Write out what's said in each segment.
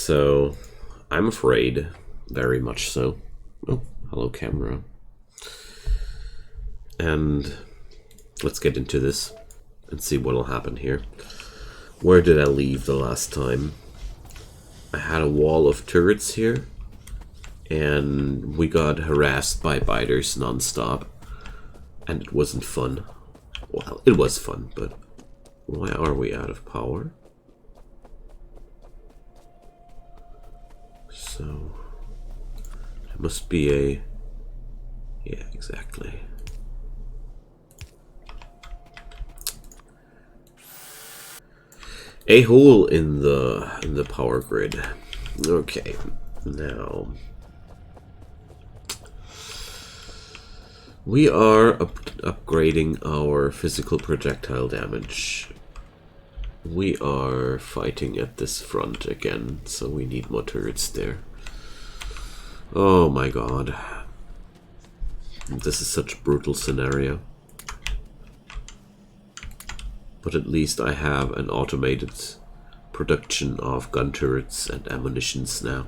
So I'm afraid, very much so. Oh, hello camera. And let's get into this and see what'll happen here. Where did I leave the last time? I had a wall of turrets here, and we got harassed by biters non-stop, and it wasn't fun. Well, it was fun, but why are we out of power? So it must be a... yeah, exactly. A hole in the power grid. Okay, now we are upgrading our physical projectile damage. We are fighting at this front again, so we need more turrets there. Oh my god. This is such a brutal scenario. But at least I have an automated production of gun turrets and ammunitions now.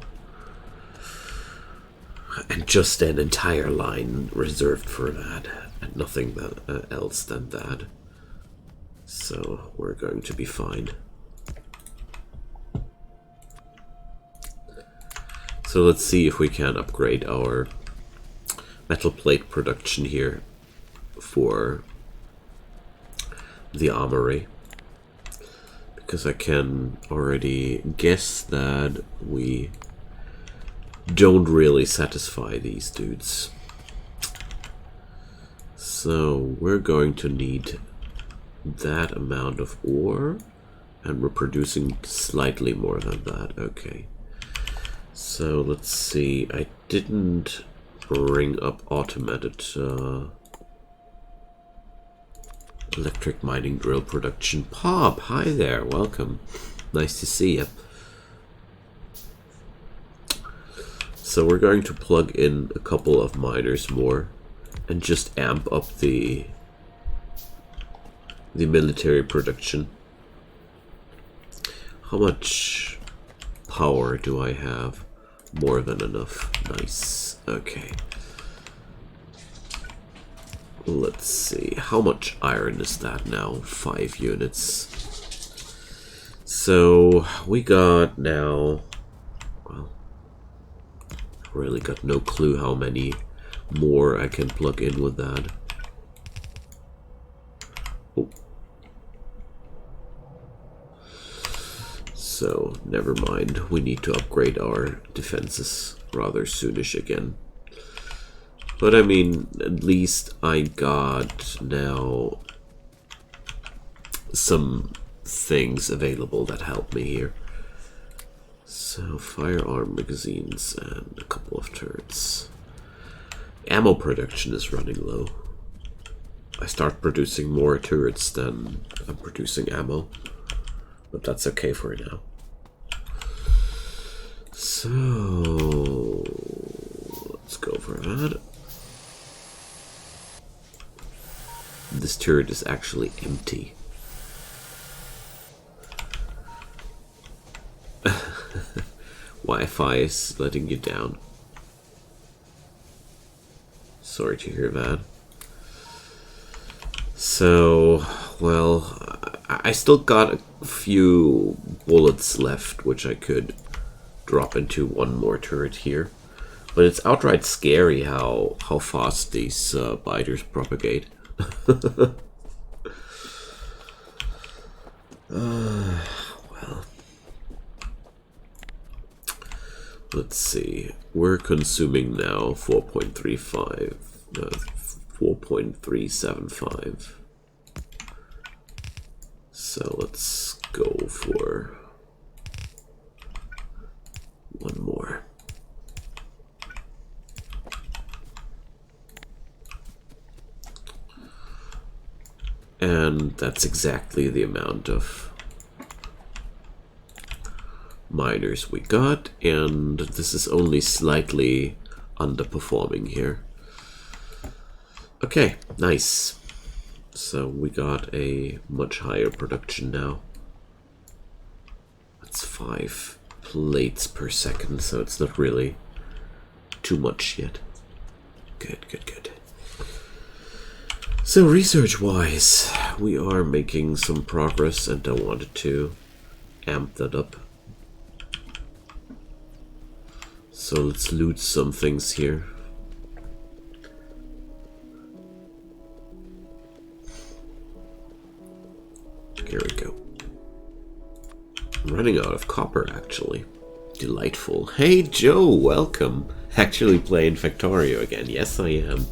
And just an entire line reserved for that, and nothing else than that. So we're going to be fine. So let's see if we can upgrade our metal plate production here for the armory, because I can already guess that we don't really satisfy these dudes. So we're going to need that amount of ore, and we're producing slightly more than that. Okay, so let's see. I didn't bring up automated electric mining drill production. Pop, hi there, welcome. Nice to see you. So we're going to plug in a couple of miners more and just amp up the military production. How much power do I have? More than enough. Nice. Okay. Let's see. How much iron is that now? 5 units. So we got now... well, really got no clue how many more I can plug in with that. Oh. So, never mind. We need to upgrade our defenses rather soonish again. But I mean, at least I got now some things available that help me here. So, firearm magazines and a couple of turrets. Ammo production is running low. I start producing more turrets than I'm producing ammo. But that's okay for now. So, let's go for that. This turret is actually empty. Wi-Fi is letting you down. Sorry to hear that. So, well, I still got a few bullets left, which I could drop into one more turret here. But it's outright scary how fast these biters propagate. Well, let's see. We're consuming now 4.35, 4.375. So let's go for one more. And that's exactly the amount of miners we got, and this is only slightly underperforming here. Okay, nice. So we got a much higher production now. That's 5 plates per second, so it's not really too much yet. Good, good, good. So research-wise, we are making some progress, and I wanted to amp that up. So let's loot some things here. Here we go. I'm running out of copper, actually. Delightful. Hey, Joe, welcome. Actually playing Factorio again. Yes, I am.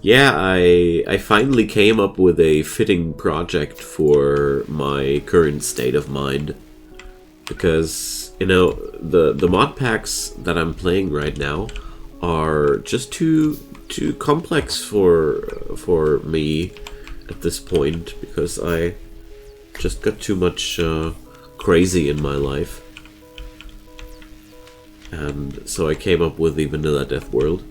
Yeah, I finally came up with a fitting project for my current state of mind. Because, you know, the mod packs that I'm playing right now are just too complex for me at this point, because I just got too much crazy in my life. And so I came up with the Vanilla Death World.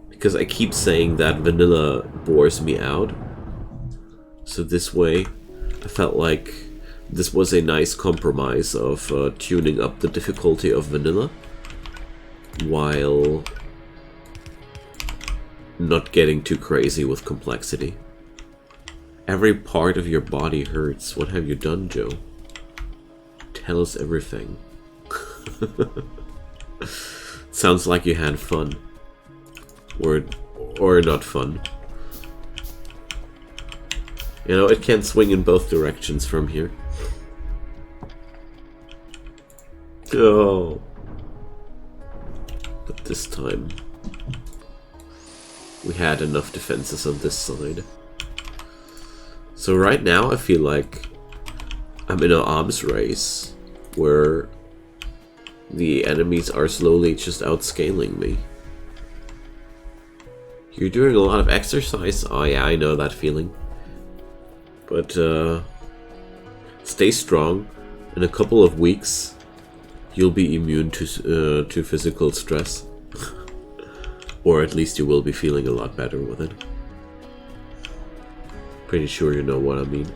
Because I keep saying that vanilla bores me out. So this way, I felt like this was a nice compromise of tuning up the difficulty of vanilla while not getting too crazy with complexity. Every part of your body hurts. What have you done, Joe? Tell us everything. Sounds like you had fun. Or not fun. You know, it can swing in both directions from here. Oh. But this time, we had enough defenses on this side. So right now I feel like I'm in an arms race where the enemies are slowly just outscaling me. You're doing a lot of exercise? Oh yeah, I know that feeling. But stay strong. In a couple of weeks, you'll be immune to physical stress. Or at least you will be feeling a lot better with it. Pretty sure you know what I mean.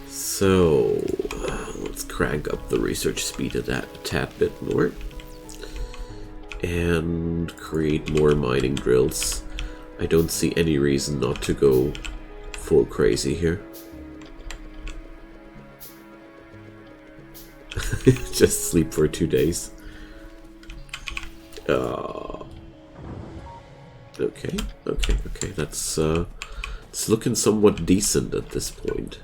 So, let's crank up the research speed a tad bit more. And create more mining drills. I don't see any reason not to go full crazy here. Just sleep for 2 days. Okay. That's it's looking somewhat decent at this point.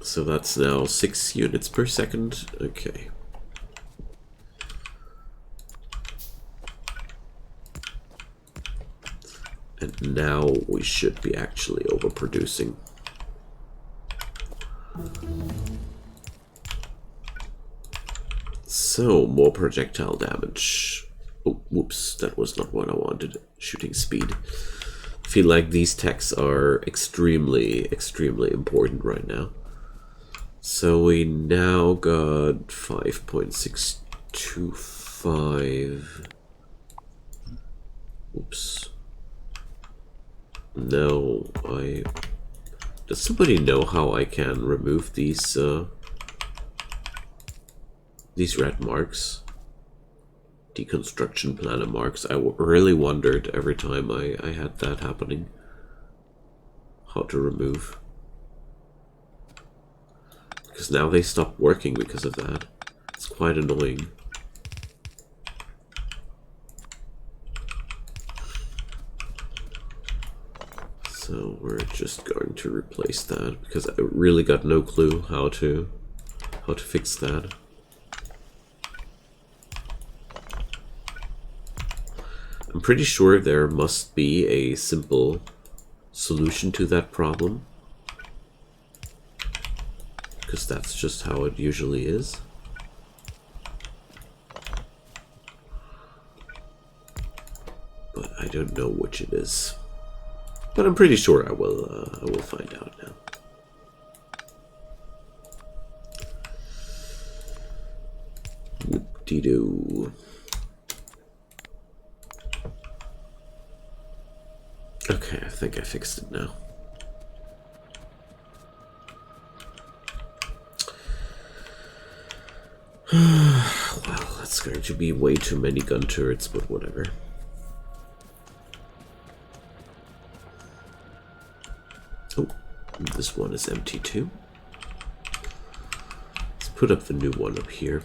So that's now 6 units per second. Okay. And now we should be actually overproducing. So, more projectile damage. Oh, whoops, that was not what I wanted. Shooting speed. I feel like these techs are extremely important right now. So we now got 5.625. Oops. No, does somebody know how I can remove these red marks? Deconstruction planet marks. I really wondered every time I had that happening. How to remove. Because now they stopped working because of that. It's quite annoying. So we're just going to replace that because I really got no clue how to fix that. I'm pretty sure there must be a simple solution to that problem, because that's just how it usually is. But I don't know which it is. But I'm pretty sure I will find out now. Whoop-de-doo. Okay, I think I fixed it now. Well, that's going to be way too many gun turrets, but whatever. Oh, this one is empty too. Let's put up the new one up here.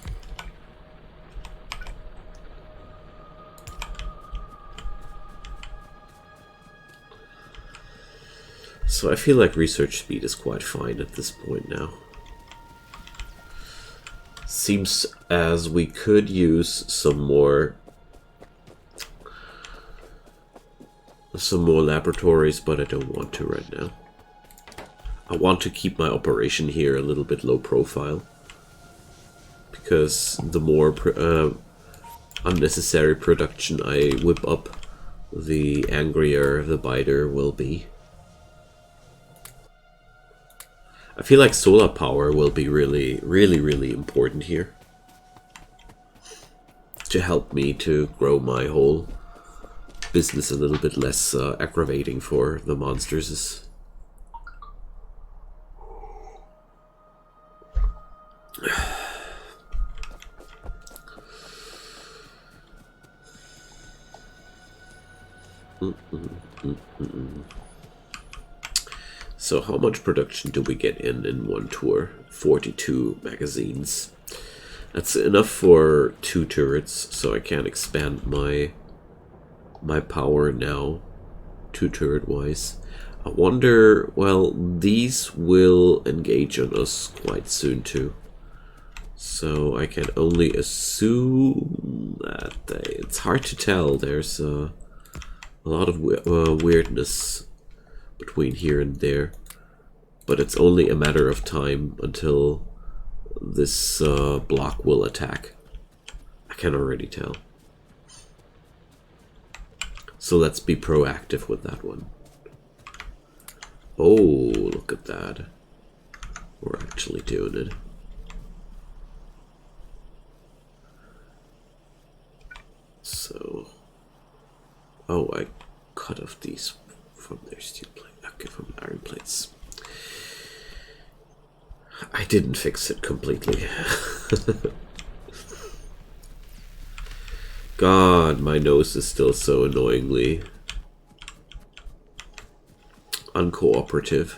So I feel like research speed is quite fine at this point now. Seems as we could use some more laboratories, but I don't want to right now. I want to keep my operation here a little bit low profile, because the more unnecessary production I whip up, the angrier the biter will be. I feel like solar power will be really important here to help me to grow my whole business a little bit less aggravating for the monsters. So how much production do we get in one tour? 42 magazines. That's enough for 2 turrets, so I can expand my power now, 2 turret wise. I wonder, well, these will engage on us quite soon too. So I can only assume that it's hard to tell. There's a lot of weirdness between here and there, but it's only a matter of time until this block will attack. I can already tell. So let's be proactive with that one. Oh, look at that. We're actually doing it. So, oh, I cut off these from their steel plate. Okay, from iron plates. I didn't fix it completely. God, my nose is still so annoyingly uncooperative.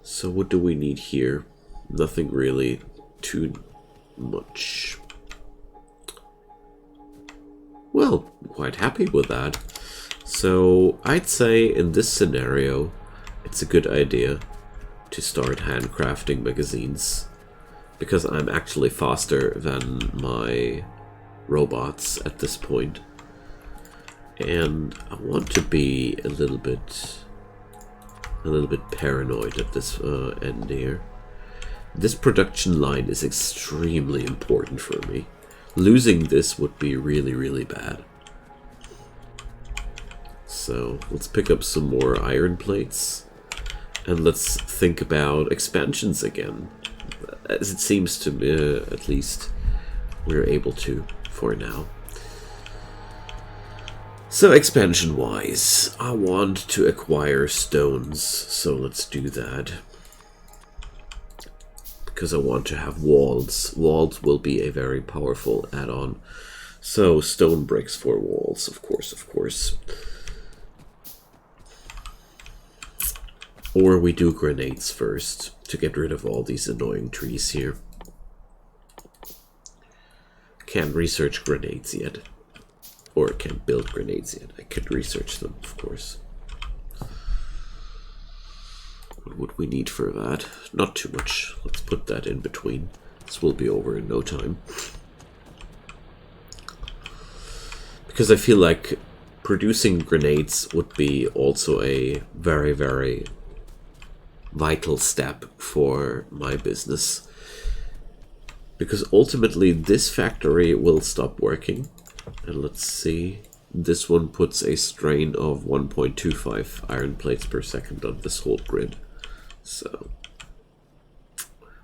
So what do we need here? Nothing really too much. Well, quite happy with that. So I'd say in this scenario, it's a good idea to start handcrafting magazines, because I'm actually faster than my robots at this point. And I want to be a little bit paranoid at this end here. This production line is extremely important for me. Losing this would be really bad. So let's pick up some more iron plates, and let's think about expansions again. As it seems to me, at least, we're able to for now. So expansion-wise, I want to acquire stones, so let's do that. Because I want to have walls. Walls will be a very powerful add-on. So stone bricks for walls, of course. Or we do grenades first to get rid of all these annoying trees here. Can't research grenades yet. Or can't build grenades yet. I could research them, of course. What would we need for that? Not too much. Let's put that in between. This will be over in no time. Because I feel like producing grenades would be also a very vital step for my business. Because ultimately this factory will stop working. And let's see. This one puts a strain of 1.25 iron plates per second on this whole grid. So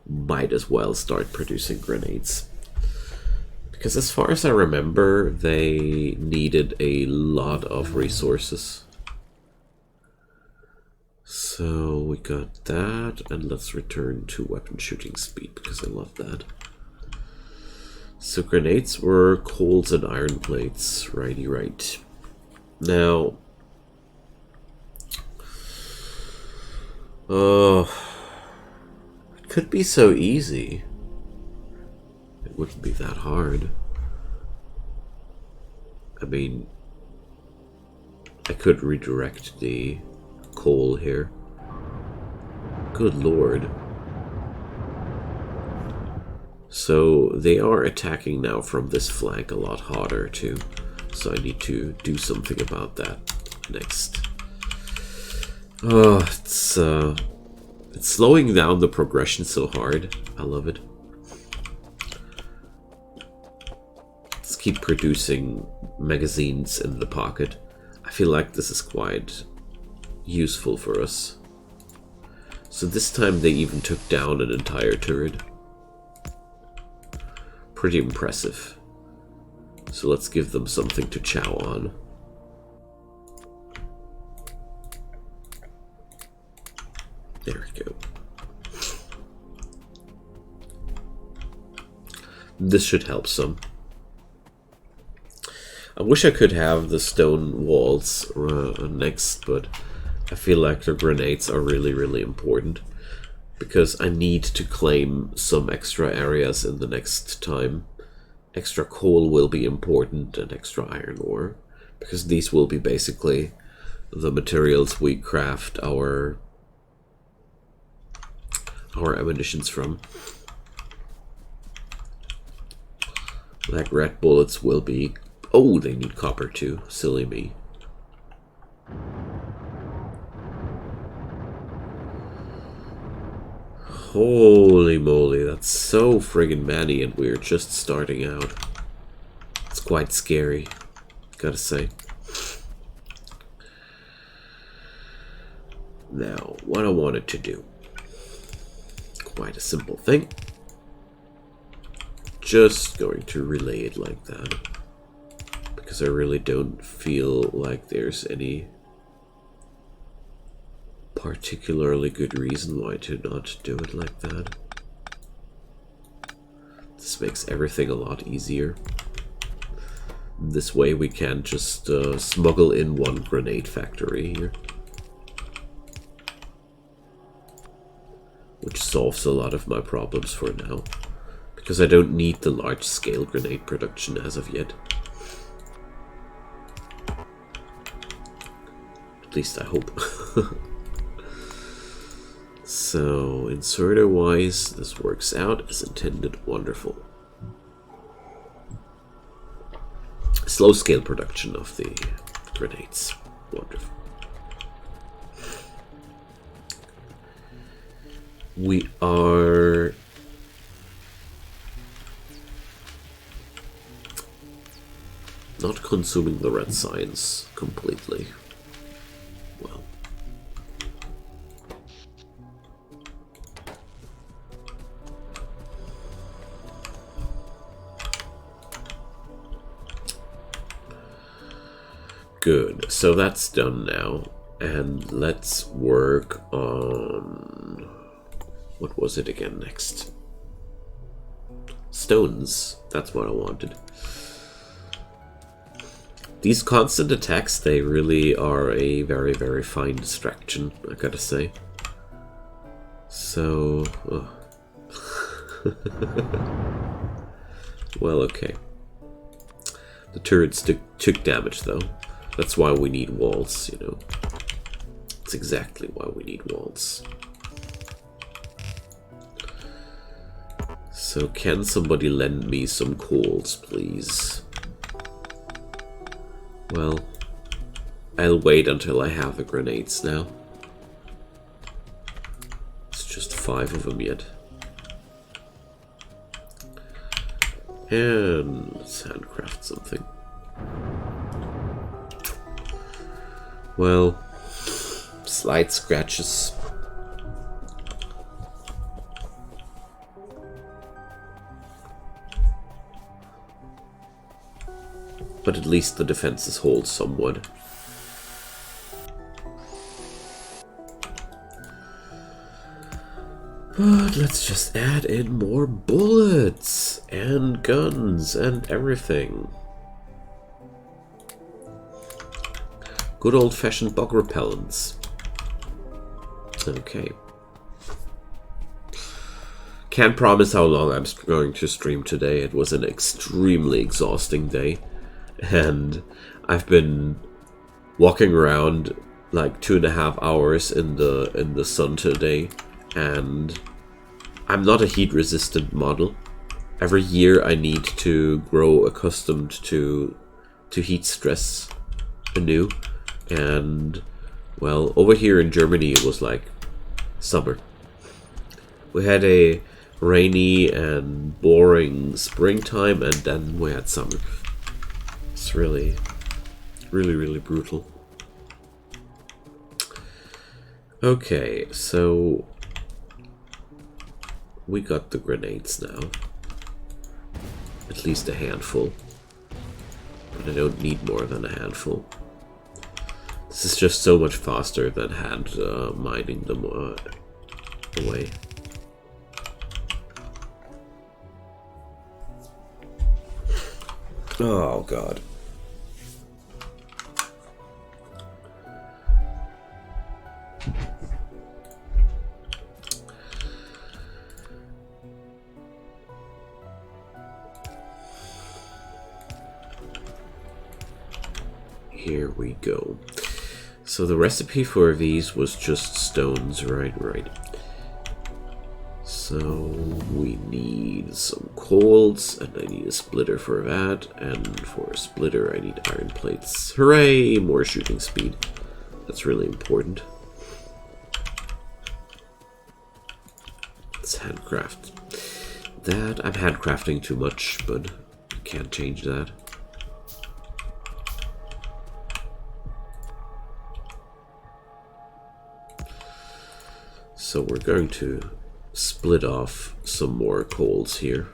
might as well start producing grenades. Because as far as I remember, they needed a lot of resources. So we got that, and let's return to weapon shooting speed, because I love that. So grenades were coals and iron plates, righty right. Now, it could be so easy. It wouldn't be that hard. I mean, I could redirect the coal here. Good lord. So they are attacking now from this flank a lot harder too. So I need to do something about that next. Oh, it's slowing down the progression so hard. I love it. Let's keep producing magazines in the pocket. I feel like this is quite useful for us. So this time they even took down an entire turret. Pretty impressive. So let's give them something to chow on. There we go. This should help some. I wish I could have the stone walls next, but I feel like the grenades are really, really important. Because I need to claim some extra areas in the next time. Extra coal will be important, and extra iron ore. Because these will be basically the materials we craft our ammunitions from. Like red bullets will be... Oh, they need copper too. Silly me. Holy moly, that's so friggin' many, and we're just starting out. It's quite scary, gotta say. Now, what I wanted to do. Quite a simple thing. Just going to relay it like that. Because I really don't feel like there's any particularly good reason why to not do it like that. This makes everything a lot easier. This way we can just smuggle in one grenade factory here. Which solves a lot of my problems for now. Because I don't need the large-scale grenade production as of yet. At least I hope. So, inserter-wise, this works out as intended. Wonderful. Slow-scale production of the grenades. Wonderful. We are... not consuming the red science completely. Well. Good, so that's done now, and let's work on... what was it again next? Stones, that's what I wanted. These constant attacks, they really are a very, very fine distraction, I gotta say. So... oh. Well, okay. The turrets took damage, though. That's why we need walls, you know. That's exactly why we need walls. So can somebody lend me some coals, please? Well, I'll wait until I have the grenades now. It's just 5 of them yet. And let's handcraft something. Well, slight scratches. But at least the defenses hold somewhat. But let's just add in more bullets and guns and everything. Good old-fashioned bug repellents. Okay. Can't promise how long I'm going to stream today. It was an extremely exhausting day. And I've been walking around like 2.5 hours in the sun today. And I'm not a heat-resistant model. Every year I need to grow accustomed to heat stress anew. And, well, over here in Germany it was like summer. We had a rainy and boring springtime, and then we had summer. It's really, really brutal. Okay, so we got the grenades now. At least a handful. But I don't need more than a handful. This is just so much faster than hand mining them away. Oh god. Here we go. So the recipe for these was just stones, right? So we need some coals, and I need a splitter for that, and for a splitter I need iron plates. Hooray! More shooting speed. That's really important. Let's handcraft that. I'm handcrafting too much, but I can't change that. So we're going to split off some more coals here.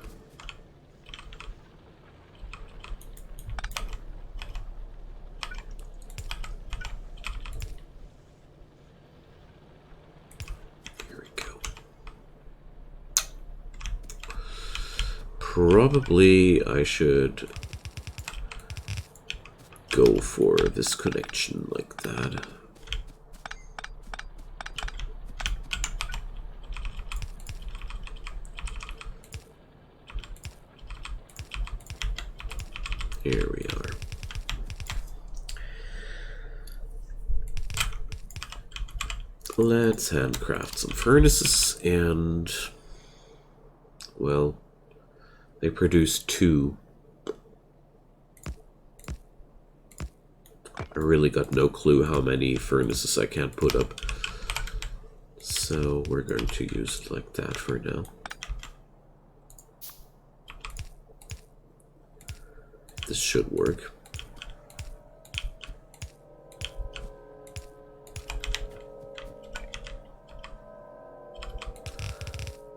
Here we go. Probably I should go for this connection like that. Here we are. Let's handcraft some furnaces, and well, they produce 2. I really got no clue how many furnaces I can't put up, so we're going to use it like that for now. This should work.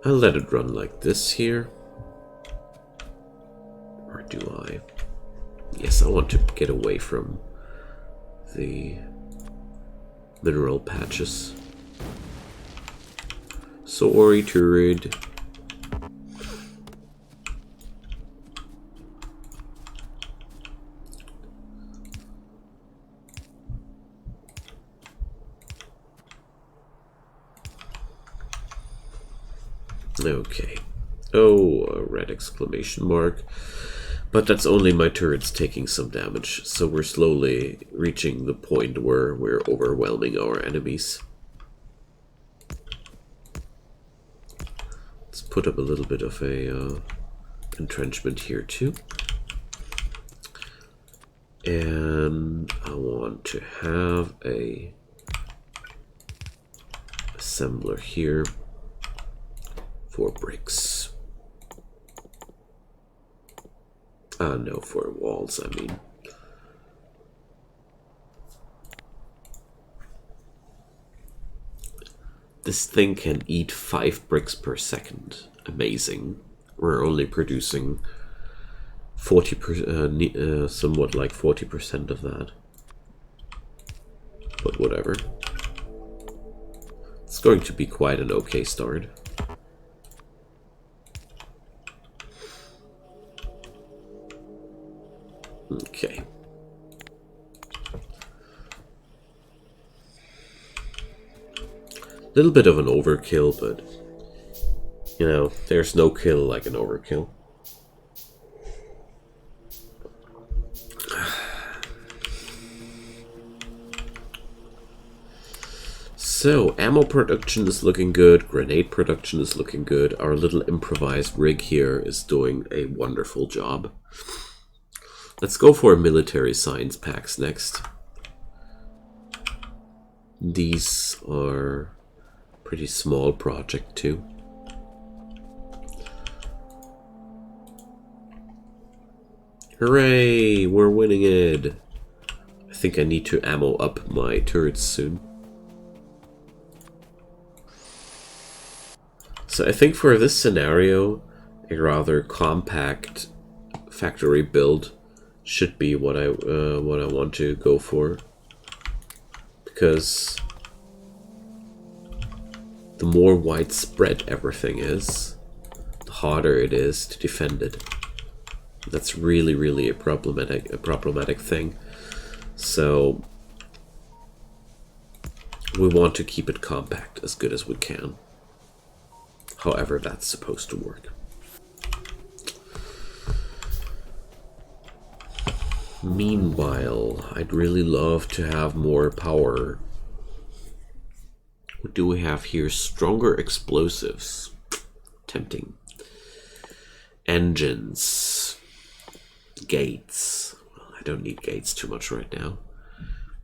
I'll let it run like this here. Or do I? Yes, I want to get away from the mineral patches. Sorry, turret. Okay. Oh, a red exclamation mark. But that's only my turrets taking some damage, so we're slowly reaching the point where we're overwhelming our enemies. Let's put up a little bit of a entrenchment here too. And I want to have a assembler here for bricks. No, for walls, I mean. This thing can eat 5 bricks per second. Amazing. We're only producing 40%, somewhat like 40% of that. But whatever. It's going to be quite an okay start. Okay. Little bit of an overkill, but you know, there's no kill like an overkill. So, ammo production is looking good, grenade production is looking good, our little improvised rig here is doing a wonderful job. Let's go for military science packs next. These are pretty small project too. Hooray! We're winning it! I think I need to ammo up my turrets soon. So I think for this scenario, a rather compact factory build should be what I want to go for, because the more widespread everything is, the harder it is to defend it. That's really a problematic thing. So we want to keep it compact as good as we can. However, that's supposed to work. Meanwhile, I'd really love to have more power. What do we have here? Stronger explosives. Tempting. Engines. Gates. Well, I don't need gates too much right now.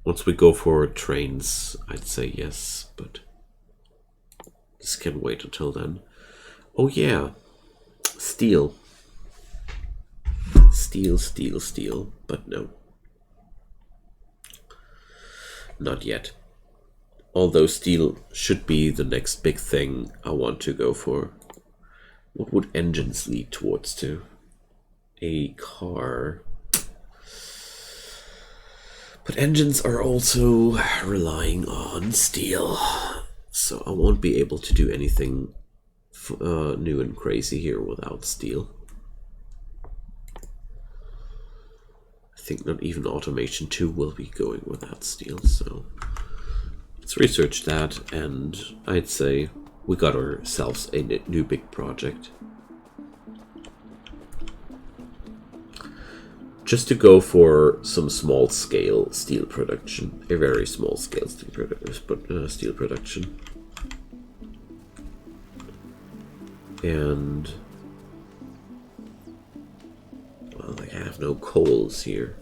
Once we go for trains, I'd say yes, but this can wait until then. Oh yeah, steel. Steel, but no. Not yet. Although steel should be the next big thing I want to go for. What would engines lead towards to? A car. But engines are also relying on steel. So I won't be able to do anything new and crazy here without steel. I think not even automation 2 will be going without steel, so let's research that, and I'd say we got ourselves a new big project. Just to go for some small scale steel production, a very small scale steel production. And well, I have no coals here.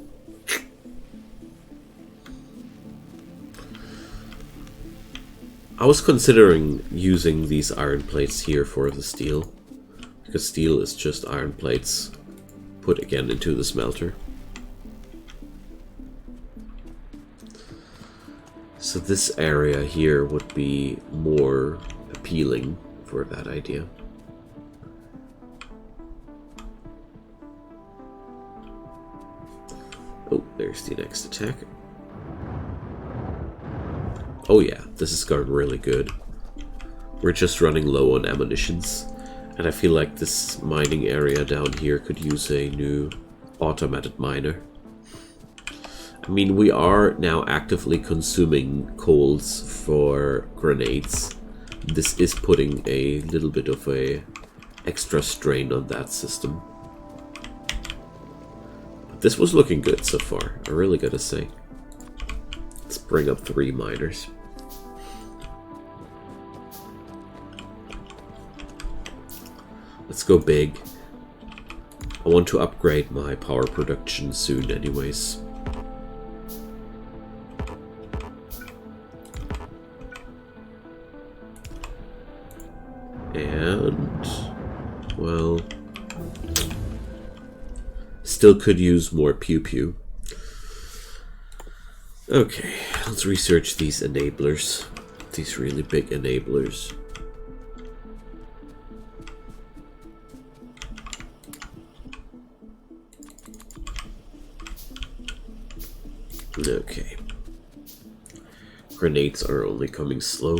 I was considering using these iron plates here for the steel, because steel is just iron plates put again into the smelter. So this area here would be more appealing for that idea. Oh, there's the next attack. Oh yeah, this is going really good. We're just running low on ammunitions, and I feel like this mining area down here could use a new automated miner. I mean, we are now actively consuming coals for grenades. This is putting a little bit of a extra strain on that system. This was looking good so far, I really gotta say. Let's bring up 3 miners. Let's go big. I want to upgrade my power production soon anyways. And well, still could use more pew pew. Okay, let's research these enablers. These really big enablers. Okay. Grenades are only coming slow.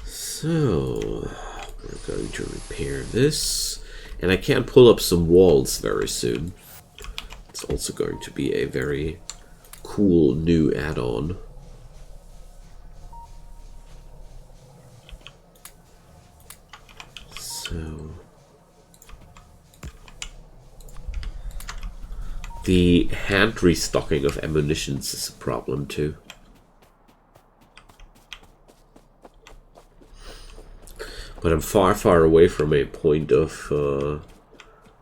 So, we're going to repair this. And I can pull up some walls very soon. It's also going to be a very cool new add-on. So, the hand restocking of ammunitions is a problem too. But I'm far, far away from a point of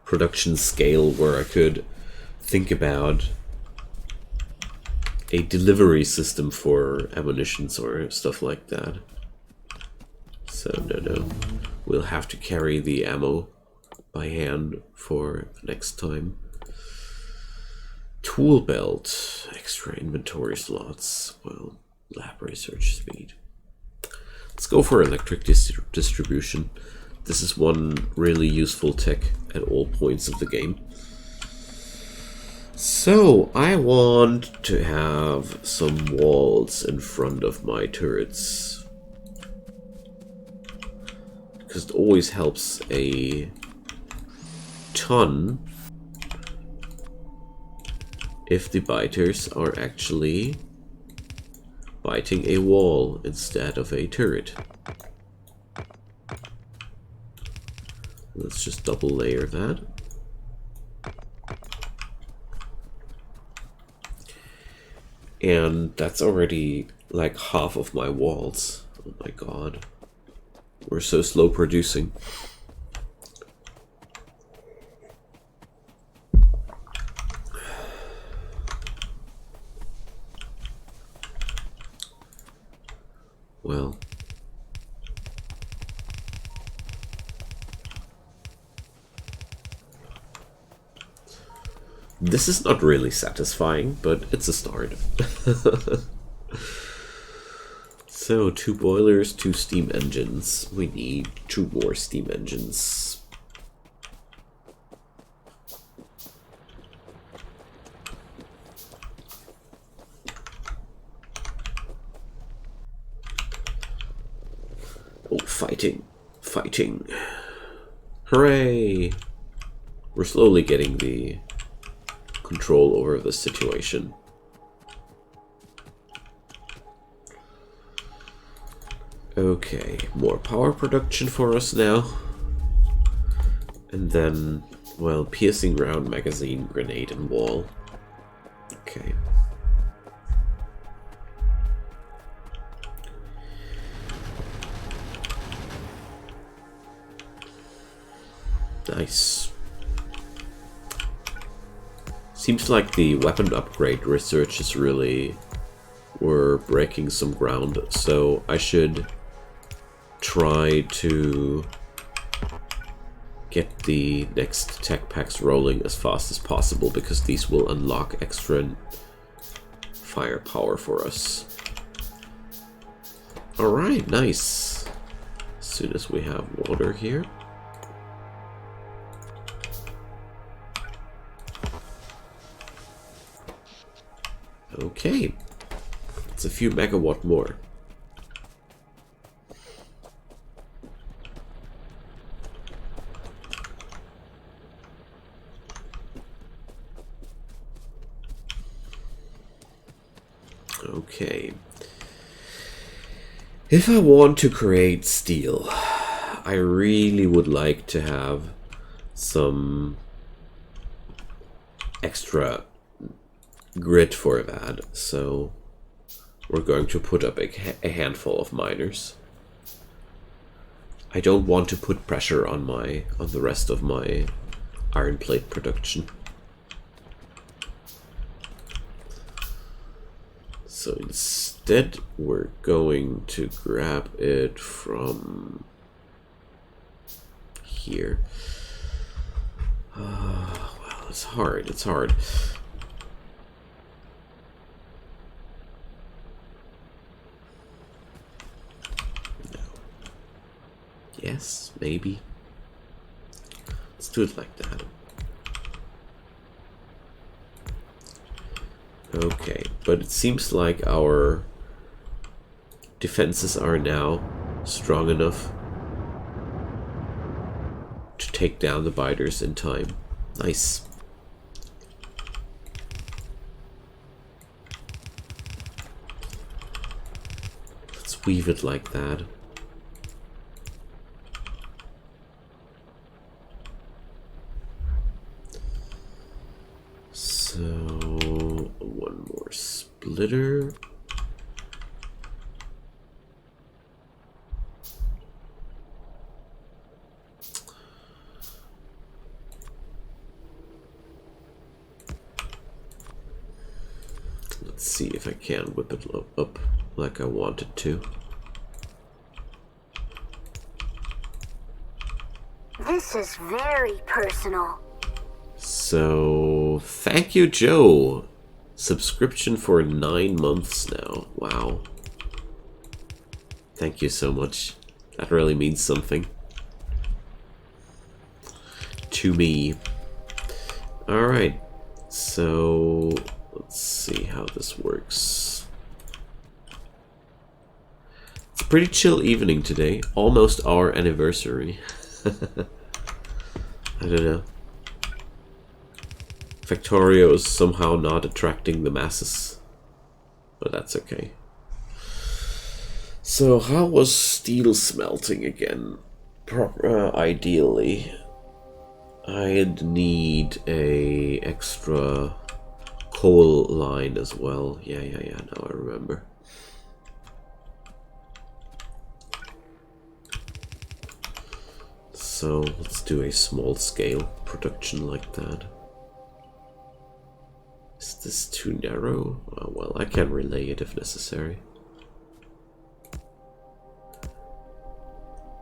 production scale where I could think about a delivery system for ammunitions or stuff like that. So no. We'll have to carry the ammo by hand for next time. Tool belt, extra inventory slots, well, lab research speed. Let's go for electric distribution. This is one really useful tech at all points of the game. So, I want to have some walls in front of my turrets. Because it always helps a ton if the biters are actually biting a wall instead of a turret. Let's just double layer that. And that's already like half of my walls. Oh my god. We're so slow producing. Well. This is not really satisfying, but it's a start. So, 2 boilers, 2 steam engines. We need 2 more steam engines. Oh, fighting. Fighting. Hooray! We're slowly getting the control over the situation. Okay, more power production for us now. And then, well, piercing round, magazine, grenade, and wall. Okay. Nice. Seems like the weapon upgrade research is really... we're breaking some ground, so I should try to get the next tech packs rolling as fast as possible, because these will unlock extra firepower for us. Alright, nice. As soon as we have water here. Okay. It's a few megawatt more. Okay. If I want to create steel, I really would like to have some extra grit for that, so we're going to put up a handful of miners. I don't want to put pressure on the rest of my iron plate production. So instead, we're going to grab it from here. Well, it's hard, it's hard. maybe. Let's do it like that. Okay, but it seems like our defenses are now strong enough to take down the biters in time. Nice. Let's weave it like that. So, one more splitter. Let's see if I can whip it up like I wanted to. This is very personal. So, thank you, Joe. Subscription for 9 months now. Wow. Thank you so much. That really means something to me. Alright, so let's see how this works. It's a pretty chill evening today. Almost our anniversary. I don't know. Factorio is somehow not attracting the masses, but that's okay. So how was steel smelting again? Ideally, I'd need a extra coal line as well. Yeah, now I remember. So let's do a small scale production like that. Is this too narrow? Oh, well, I can relay it if necessary.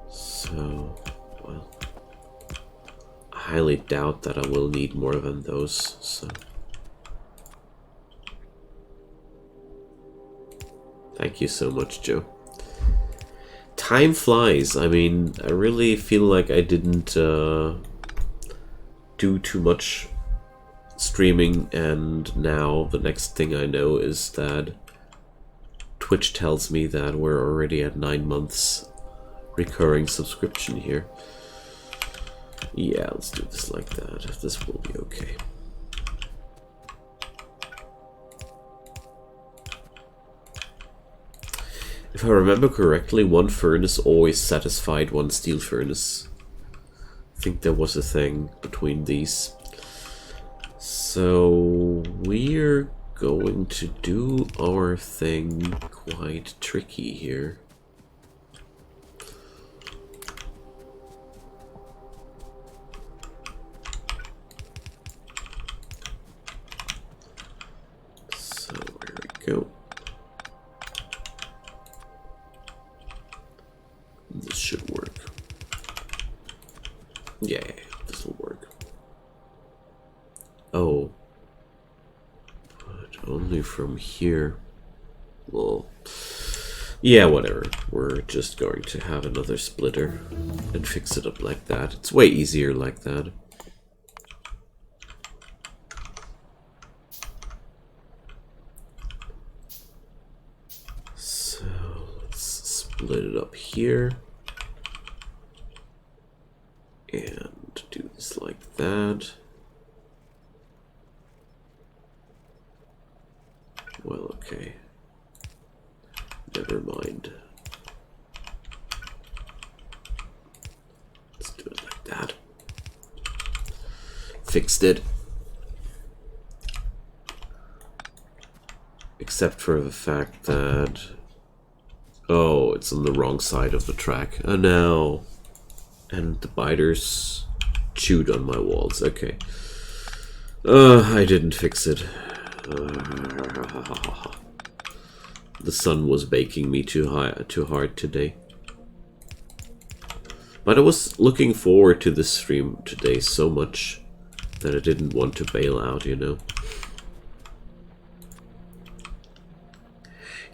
So, well, I highly doubt that I will need more than those, so. Thank you so much, Joe. Time flies. I mean, I really feel like I didn't do too much streaming, and now the next thing I know is that Twitch tells me that we're already at 9 months recurring subscription here. Yeah, let's do this like that. This will be okay. If I remember correctly, one furnace always satisfied one steel furnace. I think there was a thing between these. So we're going to do our thing quite tricky here. So there we go. This should work. Yeah, this will work. Oh, but only from here. Well, yeah, whatever. We're just going to have another splitter and fix it up like that. It's way easier like that. So let's split it up here and do this like that. Well, okay. Never mind. Let's do it like that. Fixed it. Except for the fact that... oh, it's on the wrong side of the track. Oh no. And the biters chewed on my walls. Okay. I didn't fix it. The sun was baking me too hard today. But I was looking forward to this stream today so much that I didn't want to bail out, you know.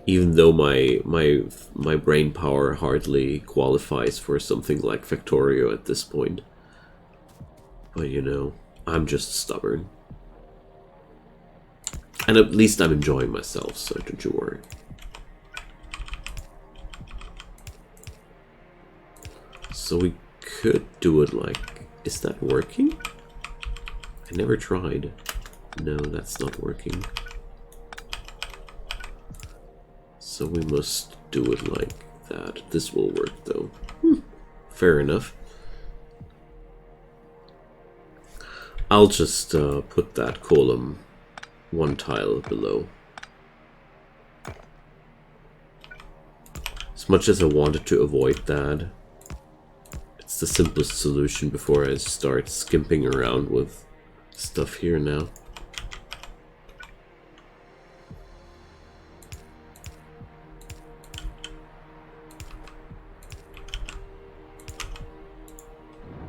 Even though my brain power hardly qualifies for something like Factorio at this point. But you know, I'm just stubborn. And at least I'm enjoying myself, so don't you worry. So we could do it like... Is that working? I never tried. No, that's not working. So we must do it like that. This will work though. Fair enough. I'll just put that column one tile below. As much as I wanted to avoid that, it's the simplest solution before I start skimping around with stuff here now.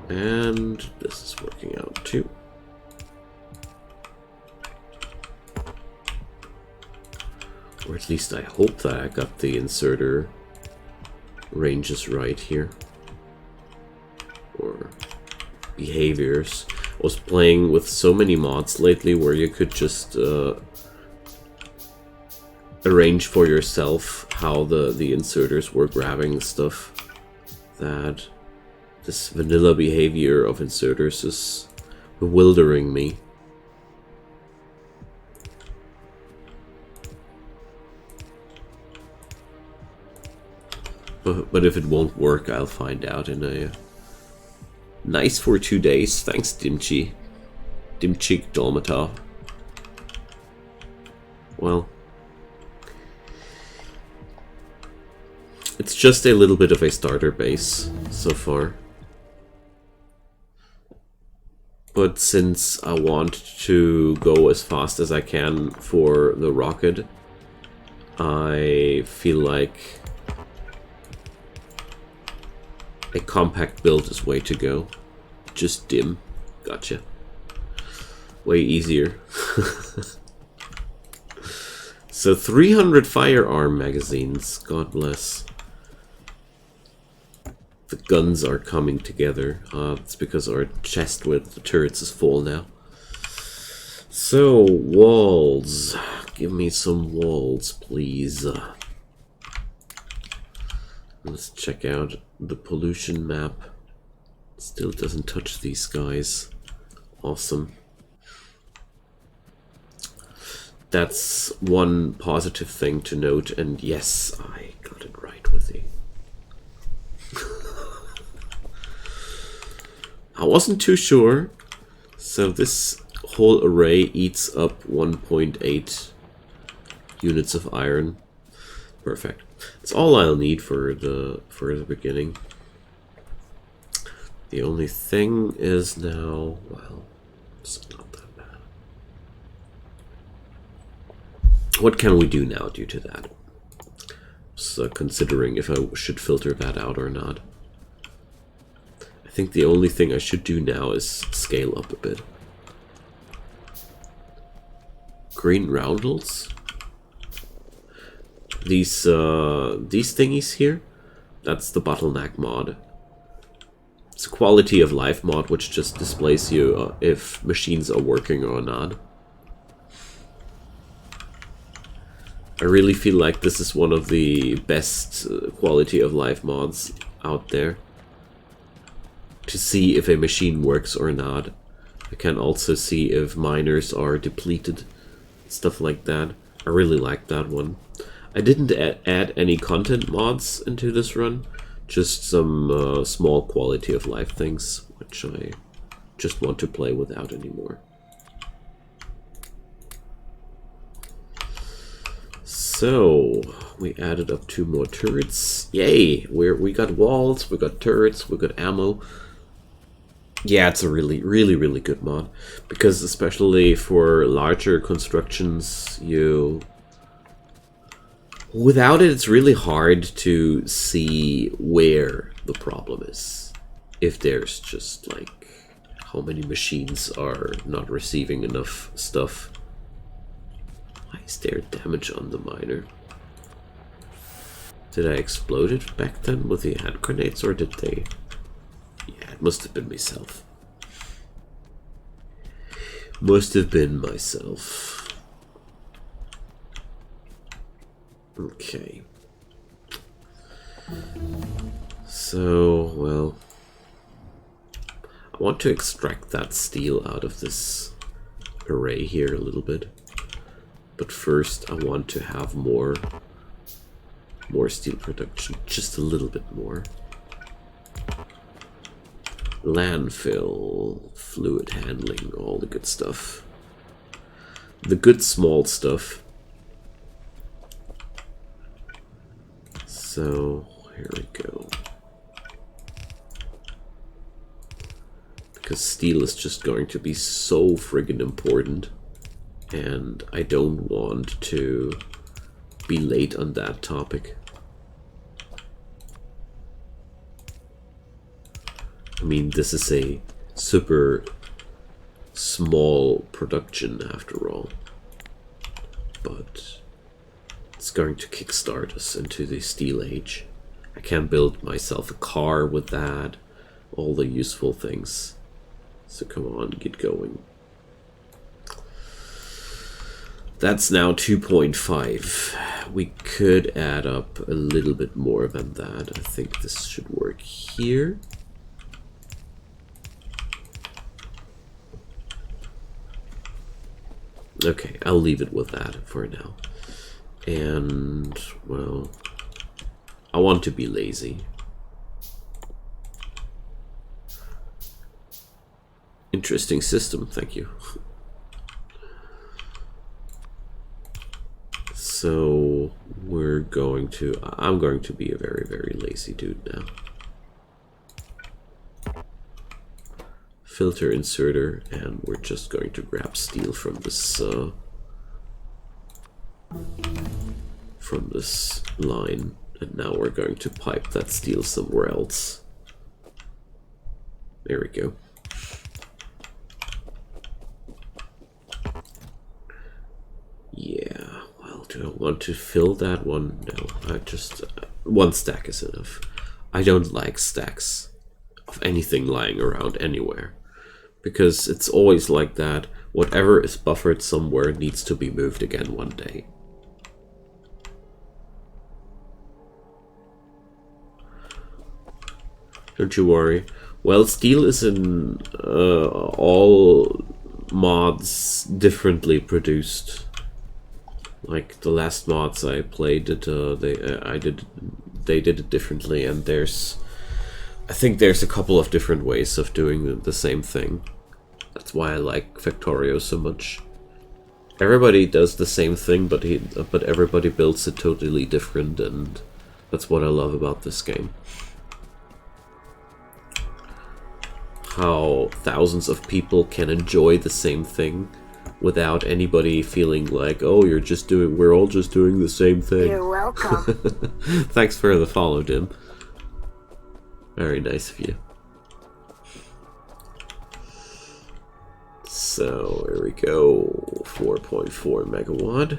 And this is working out too. Or at least I hope that I got the inserter ranges right here. Or behaviors. I was playing with so many mods lately where you could just arrange for yourself how the inserters were grabbing stuff, that this vanilla behavior of inserters is bewildering me. But if it won't work, I'll find out in a... Nice for 2 days. Thanks, Dimchi. Dimchik Dolmatov. Well... It's just a little bit of a starter base so far. But since I want to go as fast as I can for the rocket, I feel like a compact build is way to go. Just dim. Gotcha. Way easier. So 300 firearm magazines. God bless. The guns are coming together. It's because our chest with the turrets is full now. So, walls. Give me some walls, please. Let's check out the pollution map. Still doesn't touch these guys. Awesome. That's one positive thing to note, and yes, I got it right with the... I wasn't too sure. So this whole array eats up 1.8 units of iron. Perfect. That's all I'll need for the beginning. The only thing is now, well, it's not that bad. What can we do now due to that? So considering if I should filter that out or not. I think the only thing I should do now is scale up a bit. Green roundels? These thingies here, that's the bottleneck mod. It's a quality of life mod which just displays you if machines are working or not. I really feel like this is one of the best quality of life mods out there. To see if a machine works or not. I can also see if miners are depleted. Stuff like that. I really like that one. I didn't add any content mods into this run. Just some small quality of life things, which I just want to play without anymore. So, we added up 2 more turrets. Yay! We got walls, we got turrets, we got ammo. Yeah, it's a really good mod. Because especially for larger constructions, without it, it's really hard to see where the problem is. If there's just like how many machines are not receiving enough stuff. Why is there damage on the miner? Did I explode it back then with the hand grenades, or did they? Yeah, it must have been myself. Must have been myself. Okay. So, well, I want to extract that steel out of this array here a little bit. But first I want to have more steel production, just a little bit more. Landfill, fluid handling, all the good stuff. The good small stuff. So, here we go. Because steel is just going to be so friggin' important. And I don't want to be late on that topic. I mean, this is a super small production after all. But it's going to kickstart us into the steel age. I can build myself a car with that. All the useful things. So come on, get going. That's now 2.5. We could add up a little bit more than that. I think this should work here. Okay, I'll leave it with that for now. And, well, I want to be lazy. Interesting system, thank you. So I'm going to be a very, very lazy dude now. Filter inserter, and we're just going to grab steel from this line, and now we're going to pipe that steel somewhere else. There we go. Yeah, well, do I want to fill that one? No, I just one stack is enough. I don't like stacks of anything lying around anywhere. Because it's always like that. Whatever is buffered somewhere needs to be moved again one day. Don't you worry. Well, steel is in all mods differently produced. Like the last mods I played, they did it differently, and I think there's a couple of different ways of doing the same thing. That's why I like Factorio so much. Everybody does the same thing, but everybody builds it totally different, and that's what I love about this game. How thousands of people can enjoy the same thing without anybody feeling like, oh, we're all just doing the same thing. You're welcome. Thanks for the follow, Dim. Very nice of you. So, here we go. 4.4 megawatt.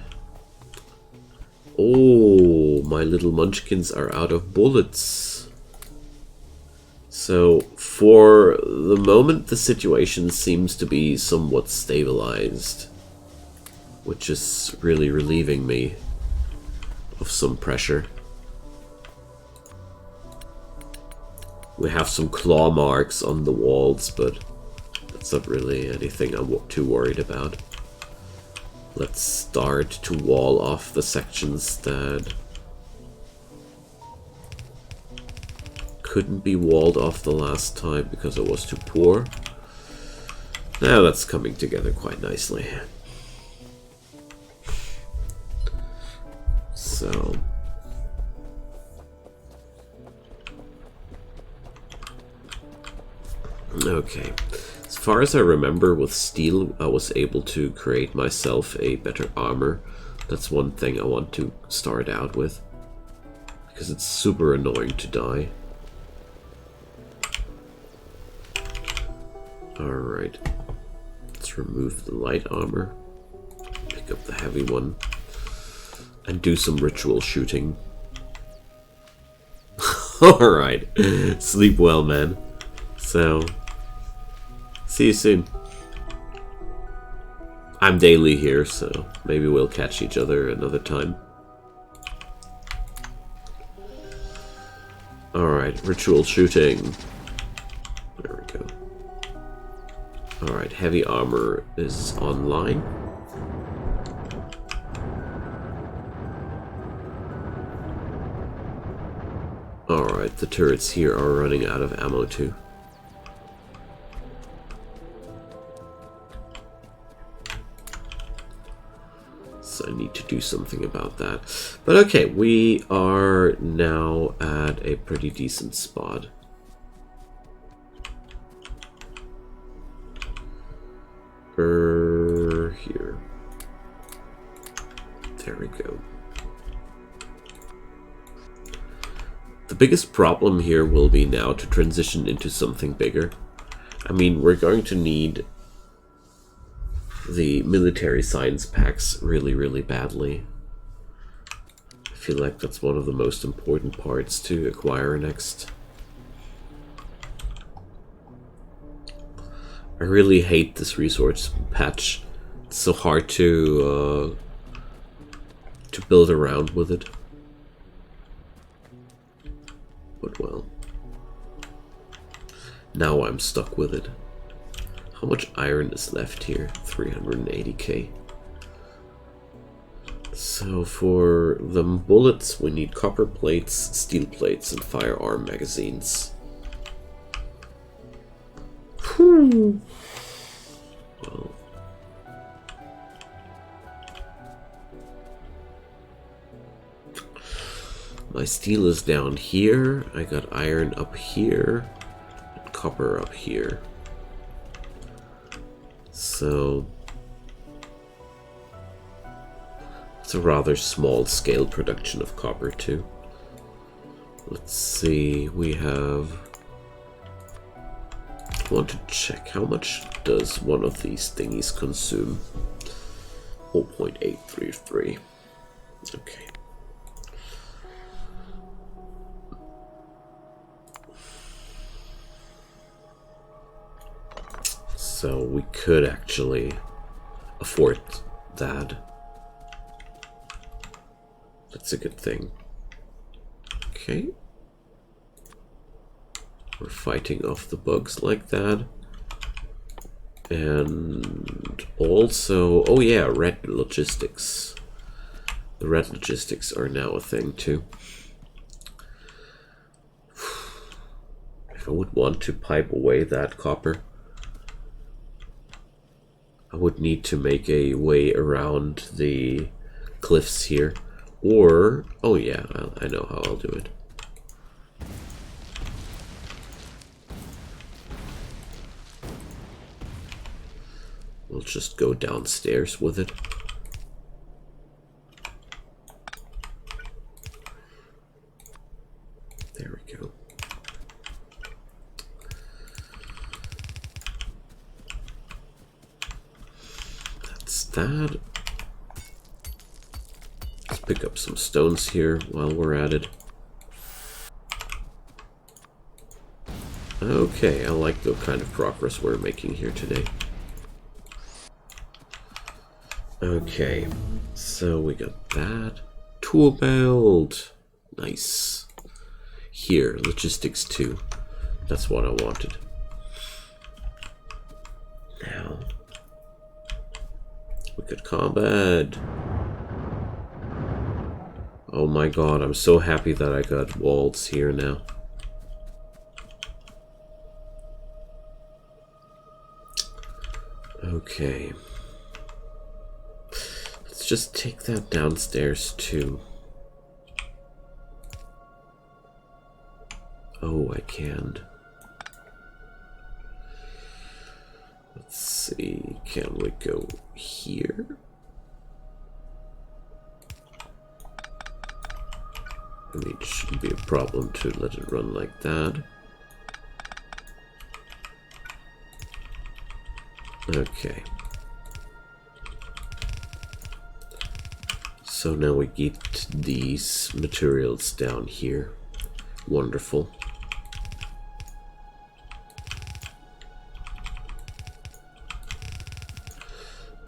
Oh, my little munchkins are out of bullets. So, for the moment, the situation seems to be somewhat stabilized, which is really relieving me of some pressure. We have some claw marks on the walls, but that's not really anything I'm too worried about. Let's start to wall off the sections that couldn't be walled off the last time because it was too poor. Now that's coming together quite nicely. So okay, as far as I remember, with steel I was able to create myself a better armor. That's one thing I want to start out with, because it's super annoying to die. Alright, let's remove the light armor, pick up the heavy one, and do some ritual shooting. Alright. Sleep well, man. So, see you soon. I'm daily here, so maybe we'll catch each other another time. Alright, ritual shooting. There we go. Alright, heavy armor is online. Alright, the turrets here are running out of ammo too. So I need to do something about that. But okay, we are now at a pretty decent spot. Here. There we go. The biggest problem here will be now to transition into something bigger. I mean, we're going to need the military science packs really, really badly. I feel like that's one of the most important parts to acquire next. I really hate this resource patch. It's so hard to build around with it. But well, now I'm stuck with it. How much iron is left here? 380k. So for the bullets, we need copper plates, steel plates, and firearm magazines. Whew. Well, my steel is down here. I got iron up here, and copper up here. So it's a rather small scale production of copper too. Let's see, we have... I want to check how much does one of these thingies consume. 0.833. Okay. So we could actually afford that. That's a good thing. Okay. We're fighting off the bugs like that. And also, oh yeah, red logistics. The red logistics are now a thing too. If I would want to pipe away that copper, I would need to make a way around the cliffs here. Or, oh yeah, I know how I'll do it. We'll just go downstairs with it. There we go. That's that. Let's pick up some stones here while we're at it. Okay, I like the kind of progress we're making here today. Okay, so we got that. Tool belt. Nice. Here, logistics 2. That's what I wanted. Now, we could combat. Oh my god, I'm so happy that I got walls here now. Okay. Let's just take that downstairs too. Oh, I can't. Let's see, can we go here? I mean, it shouldn't be a problem to let it run like that. Okay. So now we get these materials down here. Wonderful.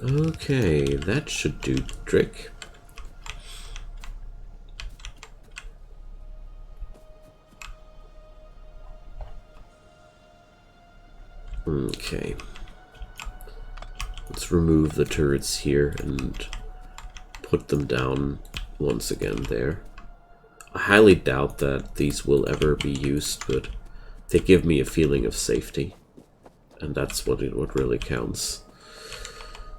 Okay, that should do the trick. Okay. Let's remove the turrets here and put them down once again there. I highly doubt that these will ever be used, but they give me a feeling of safety. And that's what really counts.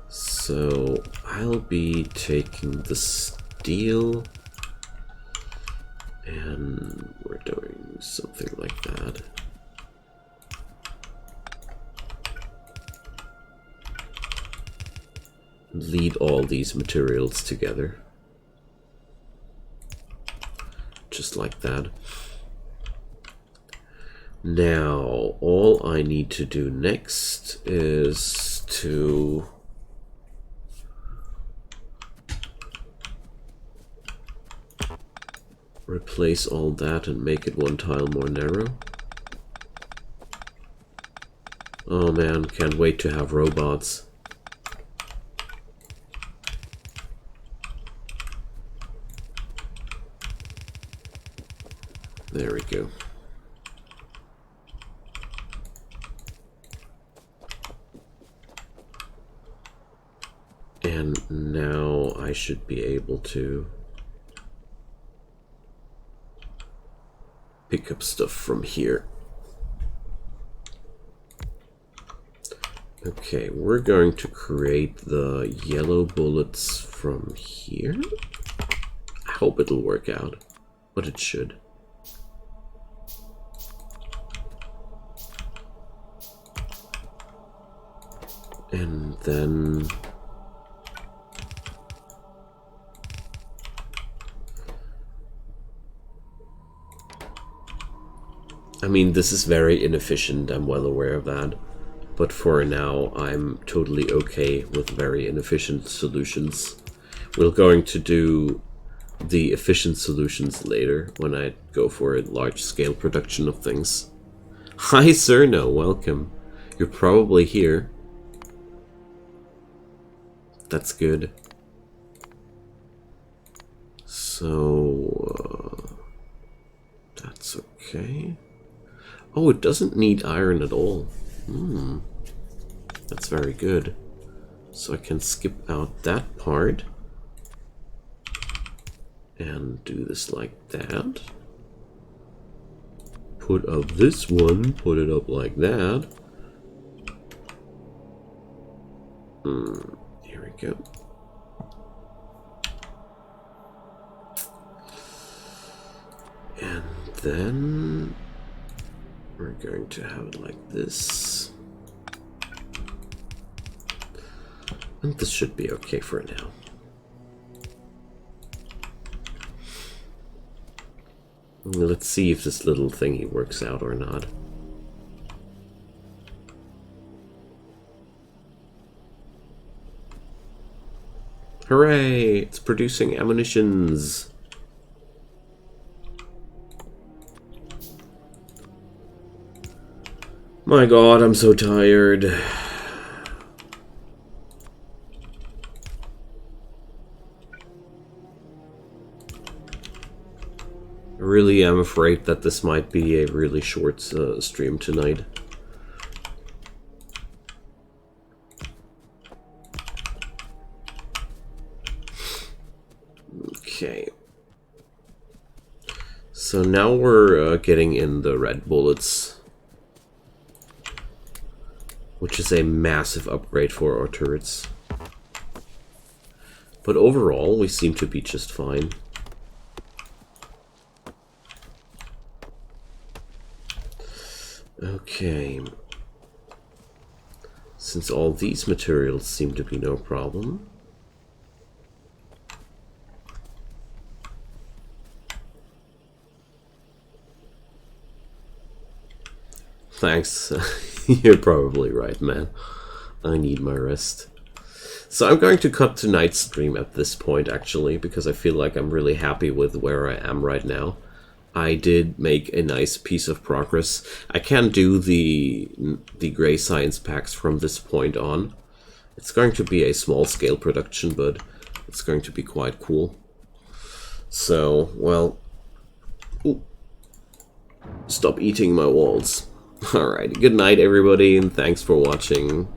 So I'll be taking the steel, and we're doing something like that. Lead all these materials together. Just like that. Now, all I need to do next is to replace all that and make it one tile more narrow. Oh man, can't wait to have robots. There we go. And now I should be able to pick up stuff from here. Okay, we're going to create the yellow bullets from here. I hope it'll work out, but it should. And then I mean, this is very inefficient, I'm well aware of that. But for now, I'm totally okay with very inefficient solutions. We're going to do the efficient solutions later when I go for a large-scale production of things. Hi, Cerno, welcome. You're probably here. That's good. So, that's okay. Oh, it doesn't need iron at all. That's very good. So I can skip out that part and do this like that. Put up this one, put it up like that. Here we go. And then we're going to have it like this. And this should be okay for now. Let's see if this little thingy works out or not. Hooray! It's producing ammunitions! My god, I'm so tired. I really am afraid that this might be a really short stream tonight. Okay. So now we're getting in the red bullets, which is a massive upgrade for our turrets. But overall, we seem to be just fine. Okay. Since all these materials seem to be no problem, thanks. You're probably right, man. I need my rest. So I'm going to cut tonight's stream at this point, actually, because I feel like I'm really happy with where I am right now. I did make a nice piece of progress. I can't do the gray science packs from this point on. It's going to be a small scale production, but it's going to be quite cool. So, well, ooh, stop eating my walls. Alright, good night everybody, and thanks for watching.